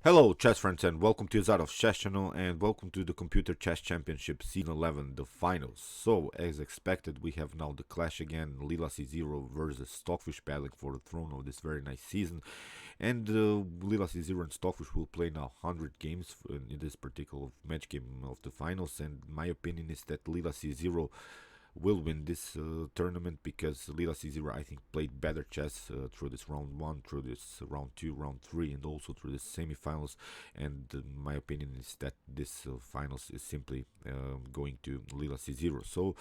Hello, chess friends, and welcome to Jozarov Chess Channel, and welcome to the Computer Chess Championship Season 11, the finals. So, as expected, we have now the clash again, Leela C Zero versus Stockfish battling for the throne of this very nice season. And Leela C Zero and Stockfish will play now 100 games in this particular match game of the finals, and my opinion is that Leela C Zero will win this tournament because Leela C Zero I think played better chess through this round 1, through this round 2, round 3, and also through the semifinals. And my opinion is that this finals is simply going to Leela C Zero. So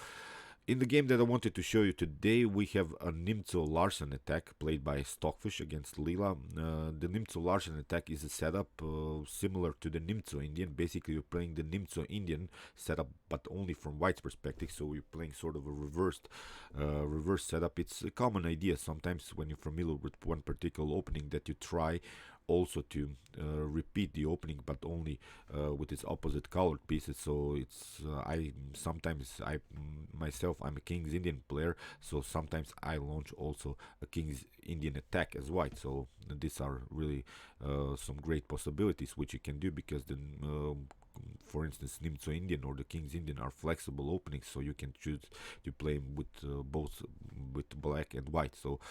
in the game that I wanted to show you today, we have a Nimzo Larsen attack played by Stockfish against Leela. The Nimzo Larsen attack is a setup similar to the Nimzo Indian. Basically, you're playing the Nimzo Indian setup, but only from White's perspective. So you're playing sort of a reverse setup. It's a common idea sometimes when you're familiar with one particular opening that you try also to repeat the opening, but only with its opposite colored pieces. So it's I sometimes I myself I'm a King's Indian player, so sometimes I launch also a King's Indian attack as white. So these are really some great possibilities which you can do because the for instance, Nimzo Indian or the King's Indian are flexible openings, so you can choose to play with both with black and white. So,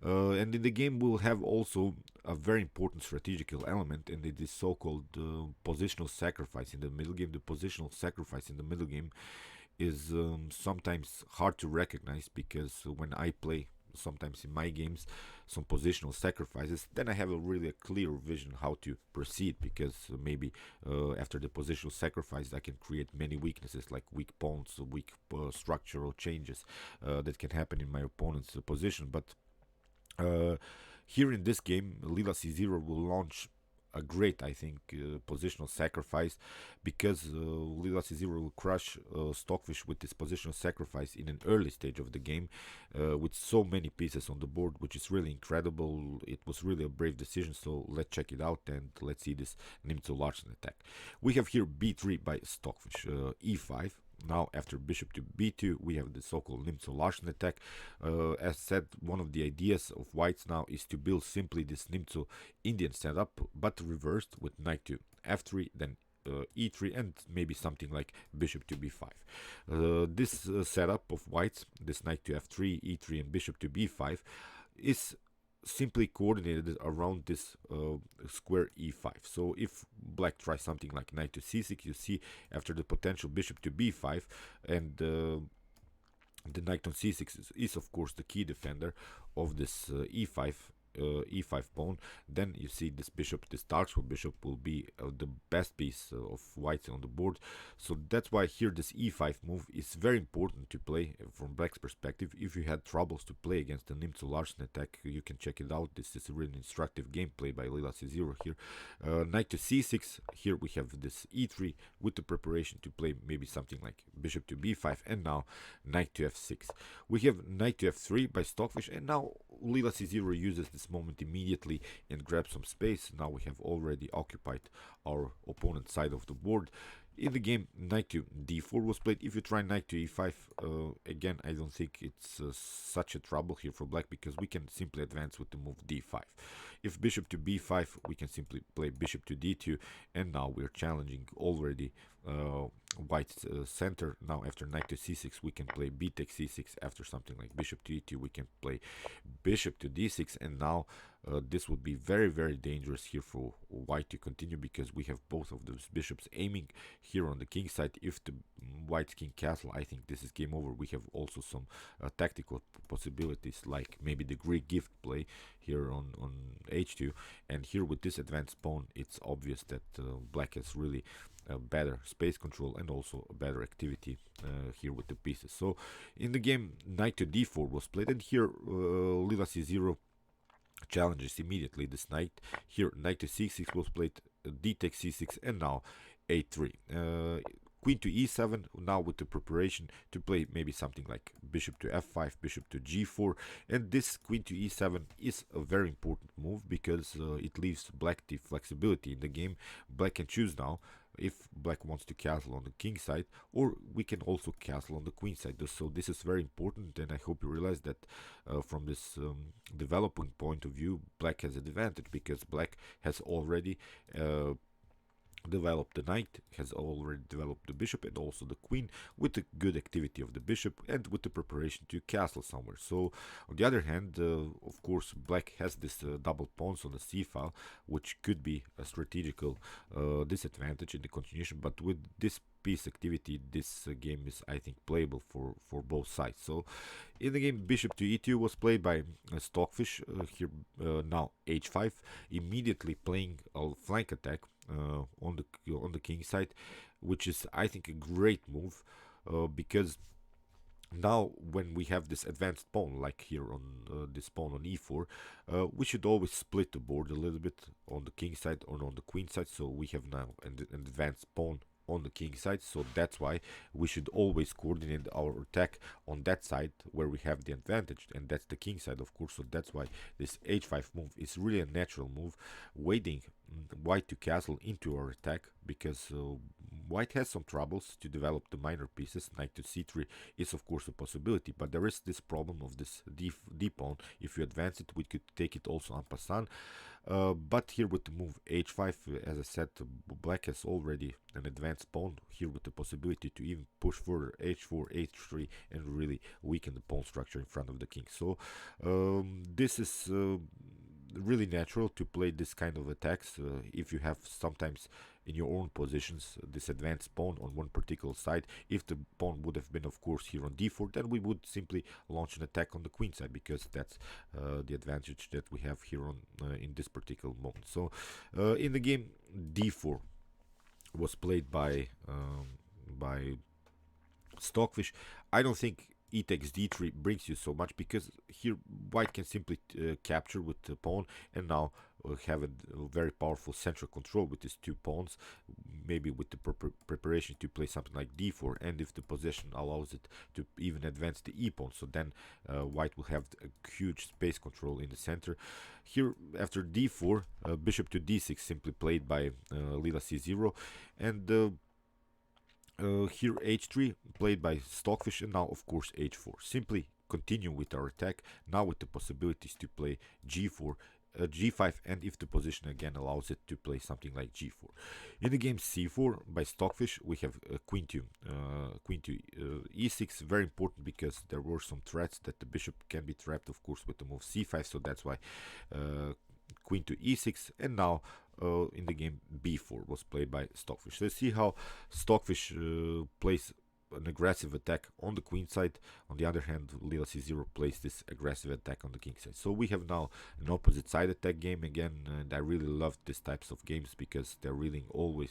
and in the game we'll have also a very important strategical element, and it is so-called positional sacrifice in the middle game. The positional sacrifice in the middle game is sometimes hard to recognize because when I play sometimes in my games some positional sacrifices, then I have a really clear vision how to proceed because maybe after the positional sacrifice I can create many weaknesses like weak pawns, weak structural changes that can happen in my opponent's position. But here in this game, Leela C Zero will launch a great, I think, positional sacrifice because Leela C Zero will crush Stockfish with this positional sacrifice in an early stage of the game with so many pieces on the board, which is really incredible. It was really a brave decision, so let's check it out and let's see this Nimzo Larsen attack. We have here b3 by Stockfish, e5. Now, after bishop to b2, we have the so-called Nimzo Larsen attack. As said, one of the ideas of whites now is to build simply this Nimzo Indian setup, but reversed with knight to f3, then e3, and maybe something like bishop to b5. This setup of whites, this knight to f3, e3, and bishop to b5, is simply coordinated around this square e5. So if black tries something like knight to c6, you see after the potential bishop to b5 and the knight on c6 is of course the key defender of this e5 pawn. Then you see this bishop, this dark bishop will be the best piece of whites on the board. So that's why here this e5 move is very important to play from black's perspective. If you had troubles to play against the Nimzo Larsen attack, you can check it out. This is a really instructive gameplay by Leela C Zero here. Knight to c6, here we have this e3 with the preparation to play maybe something like bishop to b5, and now knight to f6. We have knight to f3 by Stockfish, and now Leela C Zero uses this moment immediately and grabs some space. Now we have already occupied our opponent's side of the board. In the game, knight to d4 was played. If you try knight to e5, again, I don't think it's such a trouble here for black because we can simply advance with the move d5. If bishop to b5, we can simply play bishop to d2, and now we're challenging already white's center. Now after knight to c6, we can play b takes c6. After something like bishop to e2, we can play bishop to d6, and now this would be very, very dangerous here for white to continue because we have both of those bishops aiming here on the king side. If the white's king castle, I think this is game over. We have also some tactical possibilities like maybe the Greek gift play here on h2, and here with this advanced pawn, it's obvious that black has really better space control and also a better activity here with the pieces. So in the game, knight to d4 was played, and here Leela C Zero challenges immediately this knight. Here knight to c6 was played, d takes c6, and now a3. Queen to e7, now with the preparation to play maybe something like bishop to f5, bishop to g4, and this queen to e7 is a very important move because it leaves black the flexibility in the game. Black can choose now if black wants to castle on the king side, or we can also castle on the queen side. So this is very important, and I hope you realize that from this developing point of view, black has an advantage because black has already developed the knight, has already developed the bishop and also the queen, with the good activity of the bishop and with the preparation to castle somewhere. So on the other hand, of course, black has this double pawns on the c file, which could be a strategical disadvantage in the continuation, but with this piece activity, this game is, I think, playable for both sides. So in the game, bishop to e2 was played by Stockfish. Here now h5, immediately playing a flank attack on the king side, which is, I think, a great move because now when we have this advanced pawn, like here on this pawn on e4, we should always split the board a little bit on the king side or on the queen side. So we have now an advanced pawn on the king side, so that's why we should always coordinate our attack on that side where we have the advantage, and that's the king side, of course. So that's why this h5 move is really a natural move, waiting white to castle into our attack, because white has some troubles to develop the minor pieces. Knight to c3 is of course a possibility, but there is this problem of this d pawn. If you advance it, we could take it also en passant. But here with the move h5, as I said, black has already an advanced pawn here with the possibility to even push further h4, h3, and really weaken the pawn structure in front of the king. So this is really natural to play this kind of attacks if you have sometimes in your own positions this advanced pawn on one particular side. If the pawn would have been, of course, here on d4, then we would simply launch an attack on the queen side, because that's the advantage that we have here on in this particular moment. So in the game, d4 was played by Stockfish. I don't think e takes d3 brings you so much, because here white can simply capture with the pawn, and now have a very powerful central control with these two pawns, maybe with the preparation to play something like d4, and if the position allows it, to even advance the e pawn. So then white will have a huge space control in the center. Here after d4, bishop to d6 simply played by Leela C Zero, and here h3 played by Stockfish, and now of course h4. Simply continue with our attack, now with the possibilities to play g4, g5, and if the position again allows it, to play something like g4. In the game c4 by Stockfish, we have queen to e6. Very important, because there were some threats that the bishop can be trapped, of course, with the move c5. So that's why queen to e6, and now in the game b4 was played by Stockfish. So let's see how Stockfish plays an aggressive attack on the queen side. On the other hand, Leela C Zero plays this aggressive attack on the king side. So we have now an opposite side attack game again, and I really love these types of games because they're really always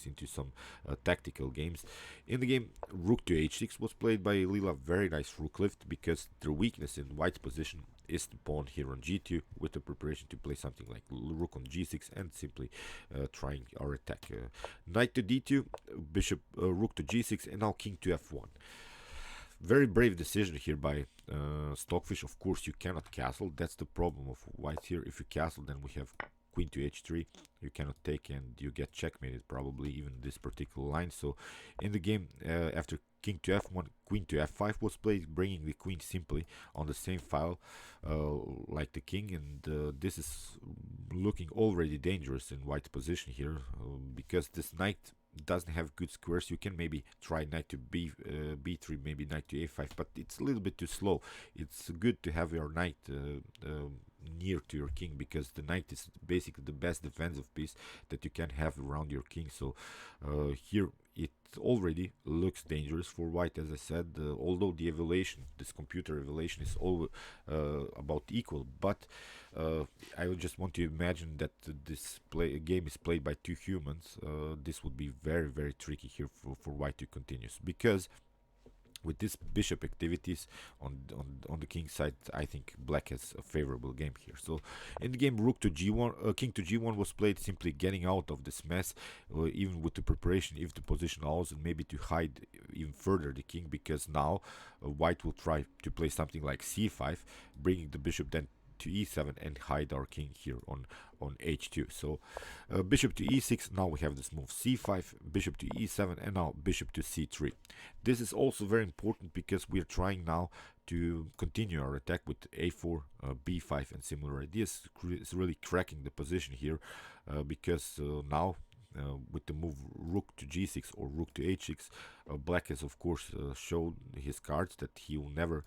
into some tactical games. In the game, rook to h6 was played by Leela. Very nice rook lift, because the weakness in white's position is the pawn here on g2, with the preparation to play something like rook on g6 and simply trying our attack. Knight to d2, bishop rook to g6, and now king to f1. Very brave decision here by Stockfish. Of course, you cannot castle. That's the problem of white here. If you castle, then we have queen to h3. You cannot take, and you get checkmated, probably even this particular line. So in the game, after king to f1, queen to f5 was played, bringing the queen simply on the same file like the king, and this is looking already dangerous in white's position here, because this knight doesn't have good squares. You can maybe try knight to b3, maybe knight to a5, but it's a little bit too slow. It's good to have your knight near to your king, because the knight is basically the best defensive piece that you can have around your king. So here it already looks dangerous for white, as I said, although the evaluation, this computer evaluation, is all about equal, but I would just want to imagine that this game is played by two humans. This would be very, very tricky here for white to continue, because with this bishop activities on the king side, I think black has a favorable game here. So in the game, rook to g1, king to g1 was played, simply getting out of this mess, even with the preparation, if the position allows, and maybe to hide even further the king, because now white will try to play something like c5, bringing the bishop then to e7 and hide our king here on h2. So bishop to e6, now we have this move c5, bishop to e7, and now bishop to c3. This is also very important because we are trying now to continue our attack with a4, b5, and similar ideas. It's really cracking the position here because now with the move rook to g6 or rook to h6, black has of course showed his cards that he will never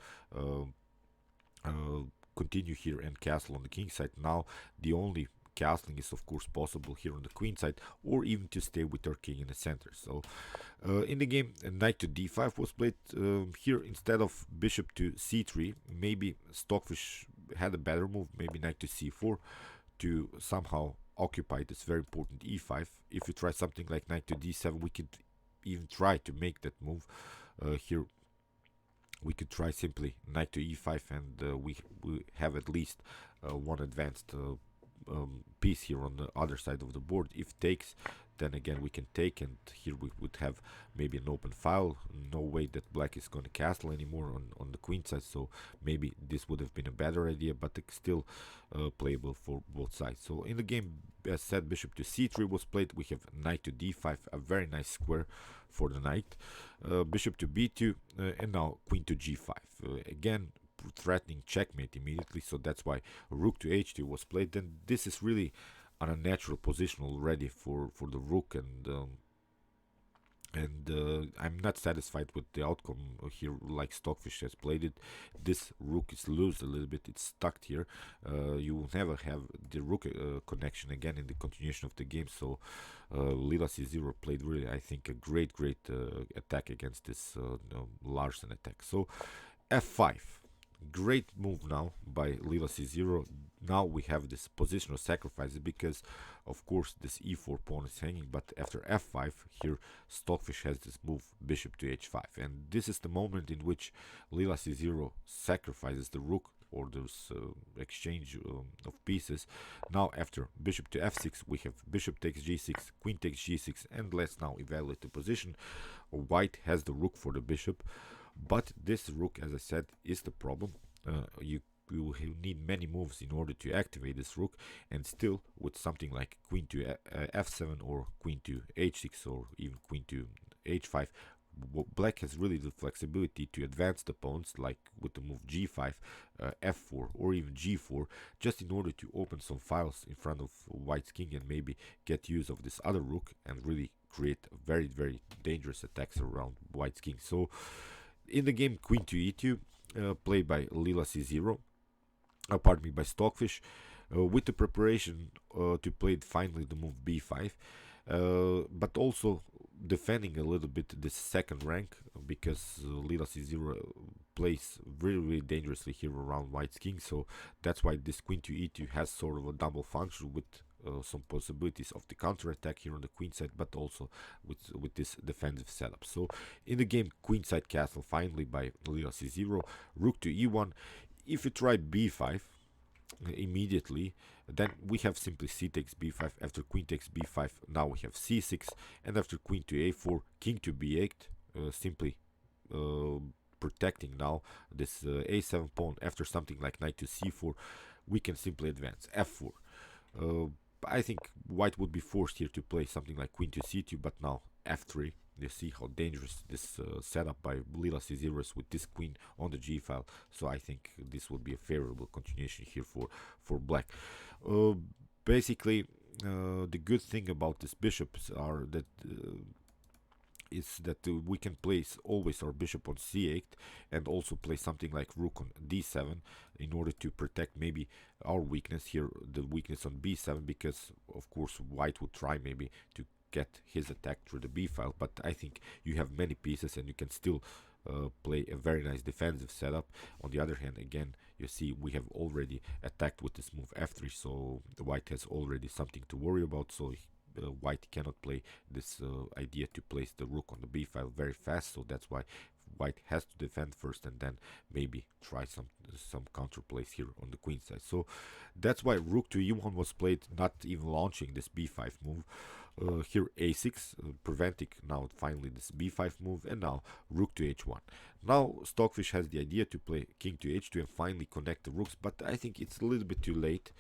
continue here and castle on the king side. Now the only castling is of course possible here on the queen side, or even to stay with our king in the center. So in the game, knight to d5 was played here instead of bishop to c3. Maybe Stockfish had a better move, maybe knight to c4, to somehow occupy this very important e5. If we try something like knight to d7, we could even try to make that move. Here we could try simply knight to e5, and we have at least one advanced piece here on the other side of the board. If takes, then again we can take, and here we would have maybe an open file. No way that black is going to castle anymore on the queen side, so maybe this would have been a better idea, but it's still playable for both sides. So in the game, as said, bishop to c3 was played. We have knight to d5, a very nice square for the knight, bishop to b2, and now queen to g5. Again, threatening checkmate immediately, so that's why rook to h2 was played. And this is really on a natural position already for the rook, and I'm not satisfied with the outcome here, like Stockfish has played it. This rook is loose a little bit, it's stuck here. You will never have the rook connection again in the continuation of the game. So Leela C Zero played really, I think, a great attack against this Larsen attack. So f5, great move now by Leela C Zero. Now we have this positional sacrifice because of course this e4 pawn is hanging, but after f5 here Stockfish has this move bishop to h5, and this is the moment in which Leela C Zero sacrifices the rook, or this exchange of pieces. Now after bishop to f6 we have bishop takes g6, queen takes g6, and let's now evaluate the position. White has the rook for the bishop, but this rook, as I said, is the problem. You will need many moves in order to activate this rook, and still with something like queen to f7 or queen to h6 or even queen to h5, black has really the flexibility to advance the pawns, like with the move g5, f4, or even g4, just in order to open some files in front of white's king and maybe get use of this other rook and really create very dangerous attacks around white's king. So in the game, queen to e2, played by Leela C Zero, pardon me, by Stockfish, with the preparation to play finally the move b5, but also defending a little bit this second rank, because Leela C Zero plays really dangerously here around white's king. So that's why this queen to e2 has sort of a double function with some possibilities of the counter attack here on the queen side, but also with this defensive setup. So in the game, queenside castle finally by Leela C Zero, rook to e1. If you try b5 immediately, then we have simply c takes b5. After queen takes b5, now we have c6, and after queen to a4, king to b8, simply protecting now this a7 pawn. After something like knight to c4, we can simply advance f4. I think white would be forced here to play something like queen to c2, but now f3. You see how dangerous this setup by Leela C Zero is with this queen on the g file. So I think this would be a favorable continuation here for black. Basically, the good thing about these bishops are that is that we can place always our bishop on c8 and also play something like rook on d7 in order to protect maybe our weakness here, the weakness on b7, because of course white would try maybe to get his attack through the b file, but I think you have many pieces and you can still play a very nice defensive setup. On the other hand, again, you see we have already attacked with this move f3, so the white has already something to worry about. So white cannot play this idea to place the rook on the b file very fast, so that's why white has to defend first and then maybe try some counter plays here on the queen side. So that's why rook to e1 was played, not even launching this b5 move. Here a6, preventing now finally this b5 move, and now rook to h1. Now Stockfish has the idea to play king to h2 and finally connect the rooks, but I think it's a little bit too late,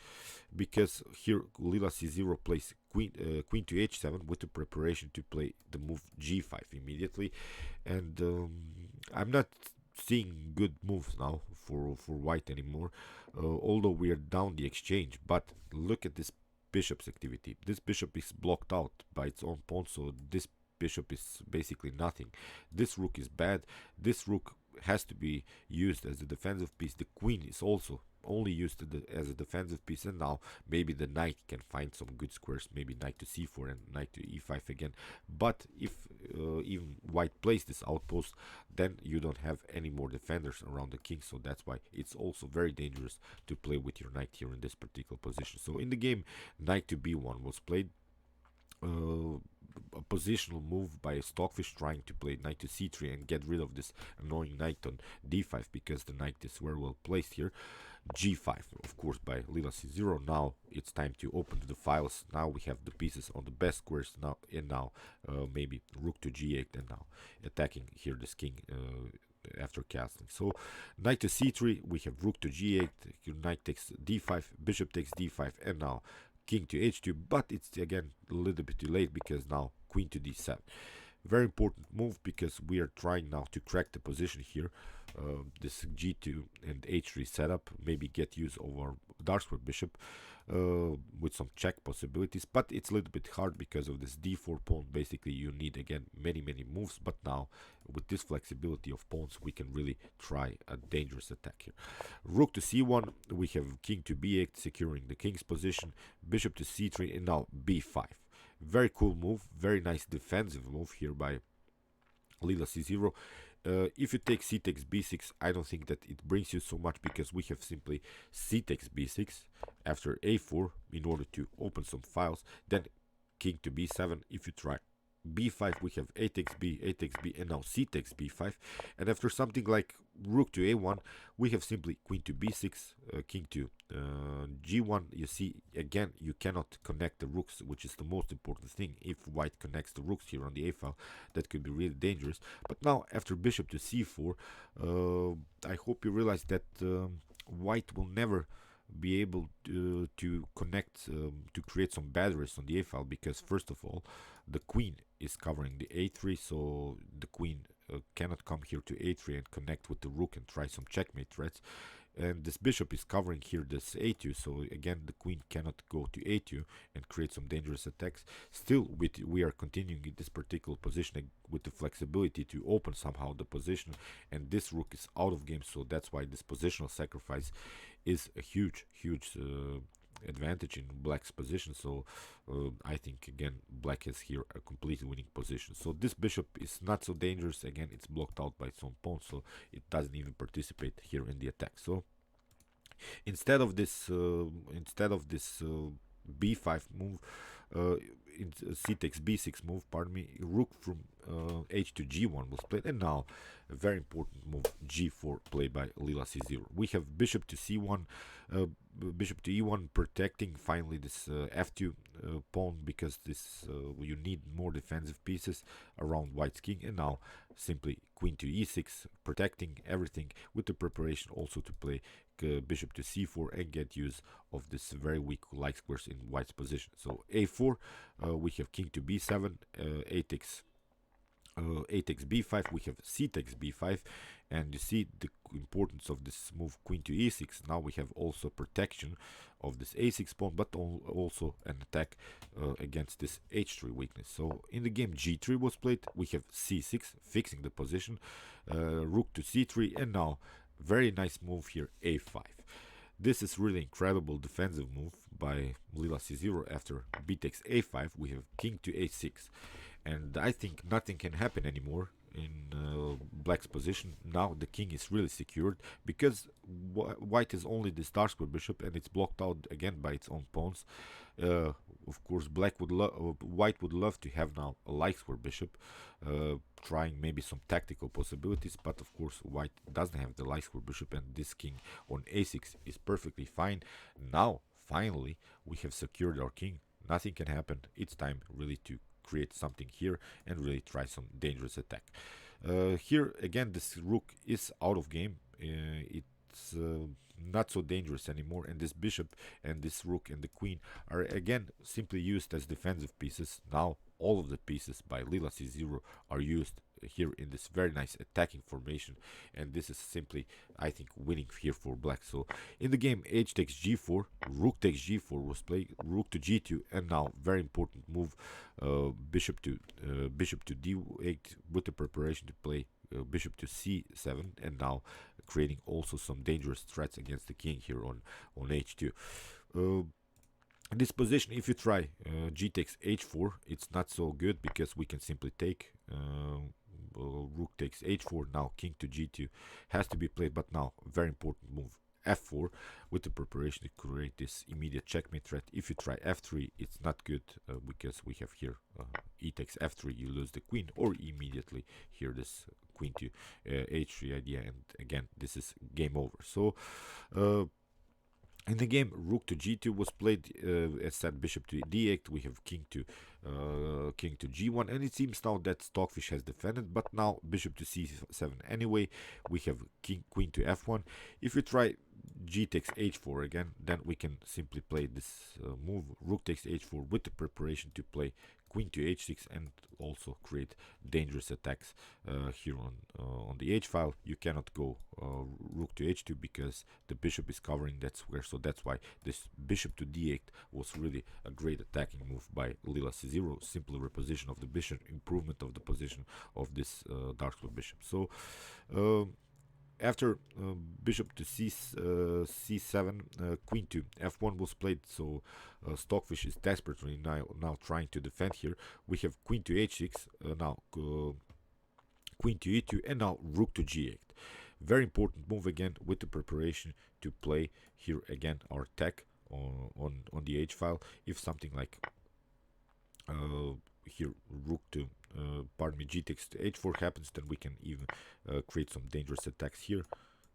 because here Leela C Zero plays queen to h7 with the preparation to play the move g5 immediately, and I'm not seeing good moves now for white anymore, although we are down the exchange. But look at this bishop's activity. This bishop is blocked out by its own pawn, so this bishop is basically nothing. This rook is bad. This rook has to be used as a defensive piece. The queen is also only used as a defensive piece, and now maybe the knight can find some good squares, maybe knight to c4 and knight to e5 again. But if even white plays this outpost, then you don't have any more defenders around the king, so that's why it's also very dangerous to play with your knight here in this particular position. So in the game, knight to b1 was played. A positional move by Stockfish, trying to play knight to c3 and get rid of this annoying knight on d5, because the knight is very well placed here. g5, of course, by Leela C Zero. Now it's time to open the files. Now we have the pieces on the best squares now, and now maybe rook to g8, and now attacking here this king after castling. So knight to c3, we have rook to g8, knight takes d5, bishop takes d5, and now king to h2, but it's again a little bit too late, because now queen to d7. Very important move, because we are trying now to crack the position here. This g2 and h3 setup, maybe get use of our dark square bishop with some check possibilities, but it's a little bit hard because of this d4 pawn. Basically you need again many moves, but now with this flexibility of pawns we can really try a dangerous attack here. Rook to c1, we have king to b8 securing the king's position, bishop to c3, and now b5. Very cool move, very nice defensive move here by Leela C Zero. If you take c takes b6, I don't think that it brings you so much, because we have simply c takes b6 after a4 in order to open some files, then king to b7. If you try b5, we have a takes b, and now c takes b5, and after something like rook to a1, we have simply queen to b6, king to g1. You see, again, you cannot connect the rooks, which is the most important thing. If white connects the rooks here on the a file, that could be really dangerous. But now after bishop to c4, I hope you realize that white will never be able to connect, to create some batteries on the a file, because first of all, the queen is covering the a3, so the queen cannot come here to a3 and connect with the rook and try some checkmate threats, and this bishop is covering here this a2, so again the queen cannot go to a2 and create some dangerous attacks. Still, we are continuing in this particular position with the flexibility to open somehow the position, and this rook is out of game, so that's why this positional sacrifice is a huge advantage in black's position. So I think again black is here a completely winning position. So this bishop is not so dangerous. Again, it's blocked out by its own pawn, so it doesn't even participate here in the attack. So instead of this b5 move, c takes b6 move, pardon me, rook from h to g1 was played, and now a very important move, g4, played by Leela C Zero. We have bishop to c1, bishop to e1, protecting finally this f2 pawn, because this you need more defensive pieces around white's king, and now simply queen to e6, protecting everything with the preparation also to play bishop to c4 and get use of this very weak light squares in white's position. So a4, we have king to b7, a takes b5, we have c takes b5, and you see the importance of this move queen to e6. Now we have also protection of this a6 pawn, but also an attack against this h3 weakness. So in the game g3 was played, we have c6 fixing the position, rook to c3, and now very nice move here, a5. This is really incredible defensive move by Leela C Zero. After b takes a5, we have king to a6, and I think nothing can happen anymore in black's position. Now the king is really secured, because white is only this dark square bishop, and it's blocked out again by its own pawns. Of course, white would love to have now a light square bishop, trying maybe some tactical possibilities, but of course white doesn't have the light square bishop, and this king on a6 is perfectly fine. Now finally we have secured our king. nothing can happen. It's time really to create something here and really try some dangerous attack. Here again, this rook is out of game. It's not so dangerous anymore, and this bishop and this rook and the queen are again simply used as defensive pieces. Now all of the pieces by Leela C Zero are used here in this very nice attacking formation, and this is simply, I think, winning here for black. So in the game, h takes g4, rook takes g4 was played, rook to g2, and now very important move, bishop to d8 with the preparation to play bishop to c7, and now creating also some dangerous threats against the king here on h2. In this position, if you try g takes h4, it's not so good because we can simply take rook takes h4. Now king to g2 has to be played, but now very important move f4 with the preparation to create this immediate checkmate threat. If you try f3, it's not good because we have here e takes f3, you lose the queen, or immediately here this queen to h3 idea, and again this is game over. So in the game, rook to g2 was played. As said, bishop to d8. We have king to g1, and it seems now that Stockfish has defended. But now bishop to c7 anyway. We have queen to f1. If we try g takes h4 again, then we can simply play this move, rook takes h4, with the preparation to play queen to h6 and also create dangerous attacks here on the h file. You cannot go rook to h2 because the bishop is covering that square, so that's why this bishop to d8 was really a great attacking move by Leela C Zero. Simple reposition of the bishop, improvement of the position of this dark square bishop. So after bishop to c7, queen to f1 was played. So Stockfish is desperately now trying to defend here. We have queen to h6, now queen to e2, and now rook to g8. Very important move again with the preparation to play here again our attack on the h file. If something like here rook to pardon me, g takes to h4 happens, then we can even create some dangerous attacks here.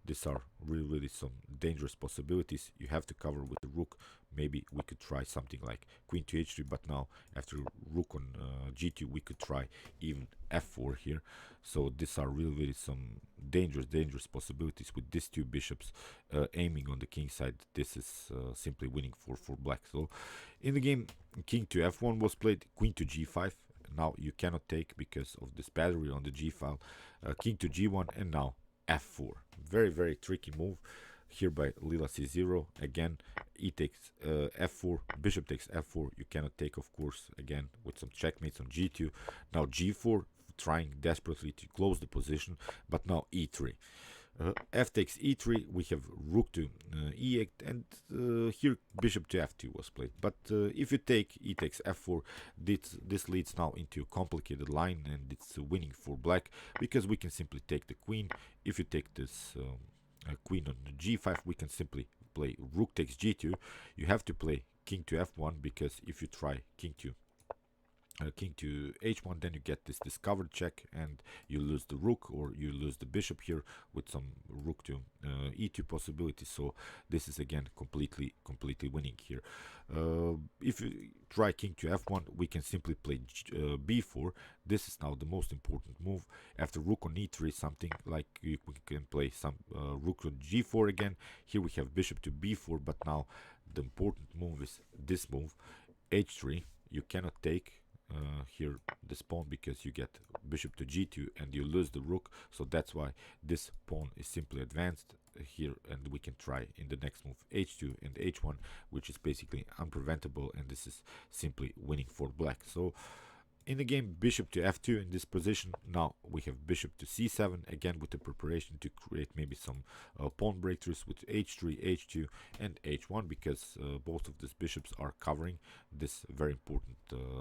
These are really some dangerous possibilities. You have to cover with the rook. Maybe we could try something like queen to h3, but now after rook on g2 we could try even f4 here. So these are really some dangerous possibilities with these two bishops aiming on the king side. This is simply winning for black. So in the game, king to f1 was played, queen to g5. Now you cannot take because of this battery on the g file, king to g1, and now f4. Very tricky move here by Leela C Zero. Again, e takes f4, bishop takes f4. You cannot take, of course, again with some checkmates on g2. Now g4, trying desperately to close the position, but now e3. F takes e3, we have rook to e8, and here bishop to f2 was played. But if you take e takes f4, this leads now into a complicated line, and it's winning for black because we can simply take the queen. If you take this queen on the g5, we can simply play rook takes g2. You have to play king to f1 because if you try king to h1, then you get this discovered check and you lose the rook, or you lose the bishop here with some rook to e2 possibility. So this is again completely winning here. If you try king to f1, we can simply play b4. This is now the most important move. After rook on e3, something like we can play some rook on g4 again. Here we have bishop to b4, but now the important move is this move, h3. You cannot take here this pawn because you get bishop to g2 and you lose the rook, so that's why this pawn is simply advanced here, and we can try in the next move h2 and h1, which is basically unpreventable, and this is simply winning for black. So in the game, bishop to f2 in this position. Now we have bishop to c7 again with the preparation to create maybe some pawn breakthroughs with h3, h2, and h1 because both of these bishops are covering this very important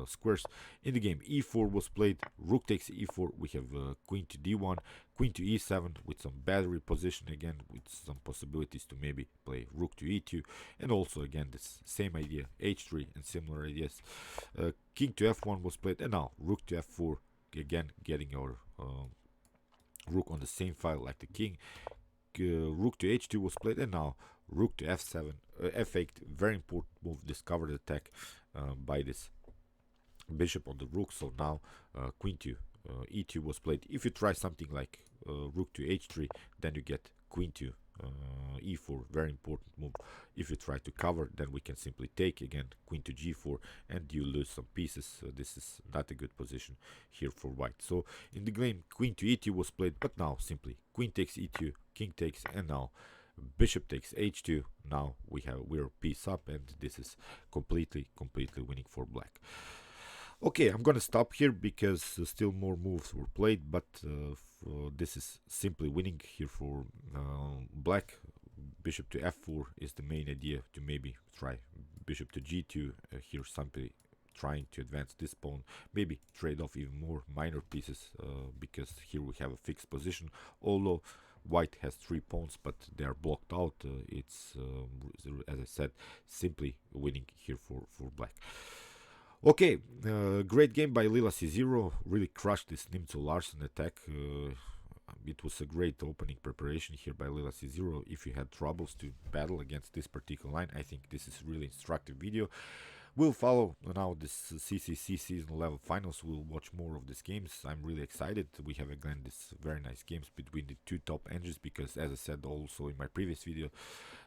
squares. In the game, e4 was played, rook takes e4. We have queen to d1, queen to e7 with some battery position again, with some possibilities to maybe play rook to e2, and also again this same idea, h3 and similar ideas. King to f1 was played, and now rook to f4, again getting our rook on the same file like the king. Rook to h2 was played, and now rook to f7, f8, very important move, discovered attack by this bishop on the rook. So now queen to e2 was played. If you try something like rook to h3, then you get queen to e4, very important move. If you try to cover, then we can simply take again queen to g4, and you lose some pieces. This is not a good position here for white. So in the game, queen to e2 was played, but now simply queen takes e2, king takes, and now bishop takes h2. Now we're piece up, and this is completely winning for black. Okay, I'm gonna stop here because still more moves were played, but this is simply winning here for black. Bishop to f4 is the main idea, to maybe try bishop to g2 here, simply trying to advance this pawn, maybe trade off even more minor pieces because here we have a fixed position, although white has 3 pawns, but they are blocked out. It's as I said, simply winning here for black. Okay, great game by Leela C Zero. Really crushed this Nimzo Larsen attack. It was a great opening preparation here by Leela C Zero. If you had troubles to battle against this particular line, I think this is really instructive video. We'll follow now this CCC season 11 finals. We'll watch more of these games. I'm really excited. We have again these very nice games between the 2 top engines, because as I said also in my previous video,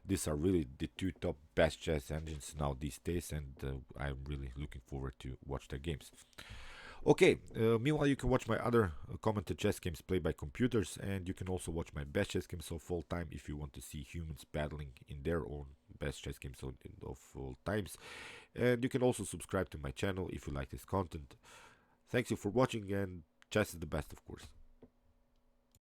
these are really the 2 top best chess engines now these days, and I'm really looking forward to watch their games. Okay, meanwhile you can watch my other commented chess games played by computers, and you can also watch my best chess games of all time if you want to see humans battling in their own best chess games of all times. And you can also subscribe to my channel if you like this content. Thanks you for watching, and chess is the best, of course.